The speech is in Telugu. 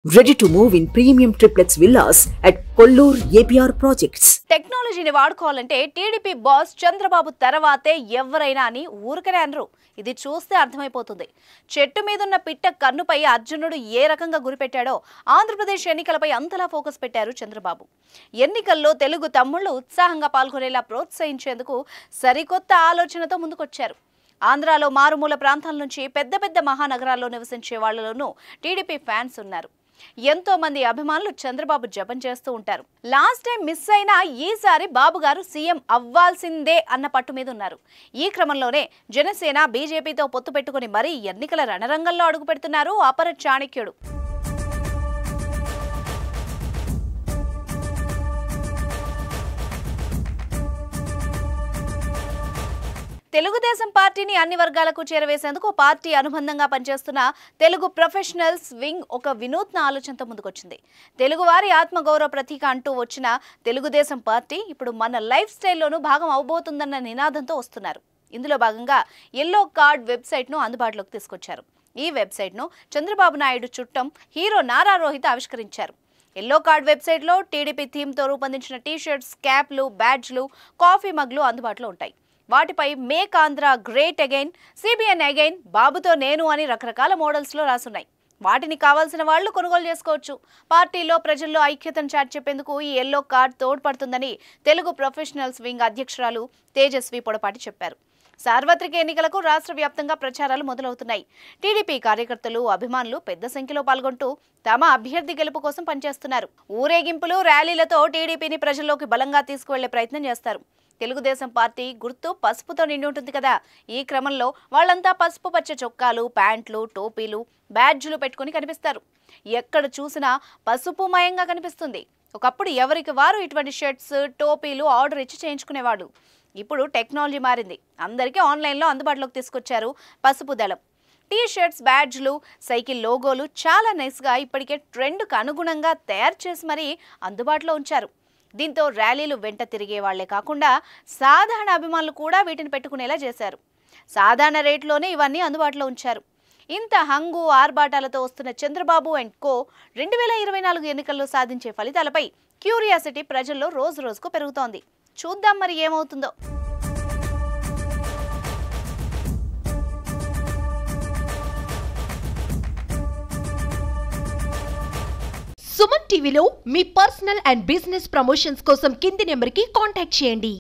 Ready to move in premium triplex villas at Kollur APR projects. టెక్నాలజీని వాడుకోవాలంటే టీడీపీ బాస్ చంద్రబాబు తర్వాతే ఎవరైనా అని ఊరికనే అనరు. ఇది చూస్తే అర్థమైపోతుంది. చెట్టు మీదున్న పిట్ట కన్నుపై అర్జునుడు ఏ రకంగా గురిపెట్టాడో ఆంధ్రప్రదేశ్ ఎన్నికలపై అంతలా ఫోకస్ పెట్టారు చంద్రబాబు. ఎన్నికల్లో తెలుగు తమ్ముళ్లు ఉత్సాహంగా పాల్గొనేలా ప్రోత్సహించేందుకు సరికొత్త ఆలోచనతో ముందుకొచ్చారు. ఆంధ్రాలో మారుమూల ప్రాంతాల నుంచి పెద్ద పెద్ద మహానగరాల్లో నివసించే వాళ్లలోనూ టీడీపీ ఫ్యాన్స్ ఉన్నారు. ఎంతో మంది అభిమానులు చంద్రబాబు జపం చేస్తూ ఉంటారు. లాస్ట్ టైం మిస్ అయినా ఈసారి బాబు గారు సీఎం అవ్వాల్సిందే అన్న పట్టు మీద ఉన్నారు. ఈ క్రమంలోనే జనసేన బీజేపీతో పొత్తు పెట్టుకుని మరీ ఎన్నికల రణరంగంలో అడుగు పెడుతున్నారు అపర చాణక్యుడు. తెలుగుదేశం పార్టీని అన్ని వర్గాలకు చేరవేసేందుకు పార్టీ అనుబంధంగా పనిచేస్తున్న తెలుగు ప్రొఫెషనల్స్ వింగ్ ఒక వినూత్న ఆలోచనతో ముందుకొచ్చింది. తెలుగువారి ఆత్మగౌరవ ప్రతీక అంటూ వచ్చిన తెలుగుదేశం పార్టీ ఇప్పుడు మన లైఫ్ స్టైల్లోనూ భాగం అవబోతుందన్న నినాదంతో వస్తున్నారు. ఇందులో భాగంగా ఎల్లో కార్డ్ వెబ్సైట్ను అందుబాటులోకి తీసుకొచ్చారు. ఈ వెబ్సైట్ను చంద్రబాబు నాయుడు చుట్టం హీరో నారా రోహిత్ ఆవిష్కరించారు. ఎల్లో కార్డ్ వెబ్సైట్లో టీడీపీ థీమ్తో రూపొందించిన టీషర్ట్స్, క్యాప్లు, బ్యాడ్జ్లు, కాఫీ మగ్లు అందుబాటులో ఉంటాయి. వాటిపై make Andhra great again, CBN again, బాబుతో నేను అని రకరకాల మోడల్స్లో రాసున్నాయి. వాటిని కావాల్సిన వాళ్లు కొనుగోలు చేసుకోవచ్చు. పార్టీలో ప్రజల్లో ఐక్యతను చాటి చెప్పేందుకు ఈ ఎల్లో కార్డ్ తోడ్పడుతుందని తెలుగు ప్రొఫెషనల్స్ వింగ్ అధ్యక్షురాలు తేజస్వి పొడపాటి చెప్పారు. సార్వత్రిక ఎన్నికలకు రాష్ట్ర వ్యాప్తంగా ప్రచారాలు మొదలవుతున్నాయి. టీడీపీ కార్యకర్తలు, అభిమానులు పెద్ద సంఖ్యలో పాల్గొంటూ తమ అభ్యర్థి గెలుపు కోసం పనిచేస్తున్నారు. ఊరేగింపులు, ర్యాలీలతో టీడీపీని ప్రజల్లోకి బలంగా తీసుకువెళ్లే ప్రయత్నం చేస్తారు. తెలుగుదేశం పార్టీ గుర్తు పసుపుతో నిండి ఉంటుంది కదా. ఈ క్రమంలో వాళ్ళంతా పసుపు పచ్చ చొక్కాలు, ప్యాంట్లు, టోపీలు, బ్యాడ్జ్లు పెట్టుకుని కనిపిస్తారు. ఎక్కడ చూసినా పసుపుమయంగా కనిపిస్తుంది. ఒకప్పుడు ఎవరికి వారు ఇటువంటి షర్ట్స్, టోపీలు ఆర్డర్ ఇచ్చి చేయించుకునేవాడు. ఇప్పుడు టెక్నాలజీ మారింది. అందరికీ ఆన్లైన్లో అందుబాటులోకి తీసుకొచ్చారు పసుపు దళం. టీ షర్ట్స్, బ్యాడ్జ్లు, సైకిల్ లోగోలు చాలా నైస్గా ఇప్పటికే ట్రెండ్కు అనుగుణంగా తయారు చేసి మరీ అందుబాటులో ఉంచారు. దీంతో ర్యాలీలు వెంట తిరిగే వాళ్లే కాకుండా సాధారణ అభిమానులు కూడా వీటిని పెట్టుకునేలా చేశారు. సాధారణ రేట్లోనే ఇవన్నీ అందుబాటులో ఉంచారు. ఇంత హంగు ఆర్భాటాలతో వస్తున్న చంద్రబాబు అండ్ కో 2024 ఎన్నికల్లో సాధించే ఫలితాలపై క్యూరియాసిటీ ప్రజల్లో రోజు రోజుకు పెరుగుతోంది. చూద్దాం మరి ఏమవుతుందో. సుమన్ టీవీలో మీ పర్సనల్ అండ్ బిజినెస్ ప్రమోషన్స్ కోసం కింది నెంబర్కి కాంటాక్ట్ చేయండి.